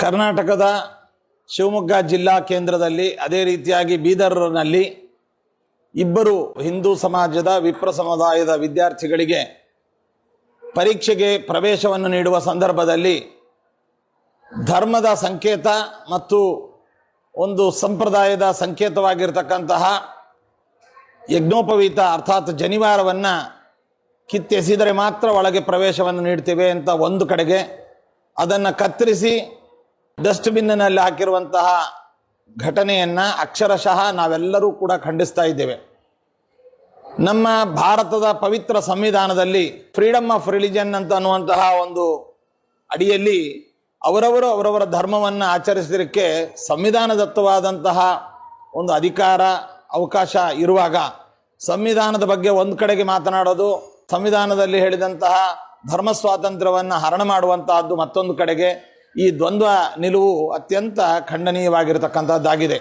ಕರ್ನಾಟಕದ ಶಿವಮೊಗ್ಗ ಜಿಲ್ಲಾ ಕೇಂದ್ರದಲ್ಲಿ ಅದೇ ರೀತಿಯಾಗಿ ಬೀದರ್ನಲ್ಲಿ ಇಬ್ಬರು ಹಿಂದೂ ಸಮಾಜದ ವಿಪ್ರ ಸಮುದಾಯದ ವಿದ್ಯಾರ್ಥಿಗಳಿಗೆ ಪರೀಕ್ಷೆಗೆ ಪ್ರವೇಶವನ್ನು ನೀಡುವ ಸಂದರ್ಭದಲ್ಲಿ ಧರ್ಮದ ಸಂಕೇತ ಮತ್ತು ಒಂದು ಸಂಪ್ರದಾಯದ ಸಂಕೇತವಾಗಿರ್ತಕ್ಕಂತಹ ಯಜ್ಞೋಪವೀತ ಅರ್ಥಾತ್ ಜನಿವಾರವನ್ನು ಕಿತ್ತೆಸೆದರೆ ಮಾತ್ರ ಒಳಗೆ ಪ್ರವೇಶವನ್ನು ನೀಡ್ತೇವೆ ಅಂತ ಒಂದು ಕಡೆಗೆ, ಅದನ್ನು ಕತ್ತರಿಸಿ ಡಸ್ಟ್ಬಿನ್ನಲ್ಲಿ ಹಾಕಿರುವಂತಹ ಘಟನೆಯನ್ನು ಅಕ್ಷರಶಃ ನಾವೆಲ್ಲರೂ ಕೂಡ ಖಂಡಿಸ್ತಾ ಇದ್ದೇವೆ. ನಮ್ಮ ಭಾರತದ ಪವಿತ್ರ ಸಂವಿಧಾನದಲ್ಲಿ ಫ್ರೀಡಮ್ ಆಫ್ ರಿಲಿಜನ್ ಅಂತ ಅನ್ನುವಂತಹ ಒಂದು ಅಡಿಯಲ್ಲಿ ಅವರವರ ಧರ್ಮವನ್ನು ಆಚರಿಸಲಿಕ್ಕೆ ಸಂವಿಧಾನದತ್ತವಾದಂತಹ ಒಂದು ಅಧಿಕಾರ ಅವಕಾಶ ಇರುವಾಗ ಸಂವಿಧಾನದ ಬಗ್ಗೆ ಒಂದು ಕಡೆಗೆ ಮಾತನಾಡೋದು, ಸಂವಿಧಾನದಲ್ಲಿ ಹೇಳಿದಂತಹ ಧರ್ಮ ಸ್ವಾತಂತ್ರ್ಯವನ್ನು ಹರಣ ಮಾಡುವಂತಹದ್ದು ಮತ್ತೊಂದು ಕಡೆಗೆ, ಈ ದ್ವಂದ್ವ ನಿಲುವು ಅತ್ಯಂತ ಖಂಡನೀಯವಾಗಿರತಕ್ಕಂಥದ್ದಾಗಿದೆ.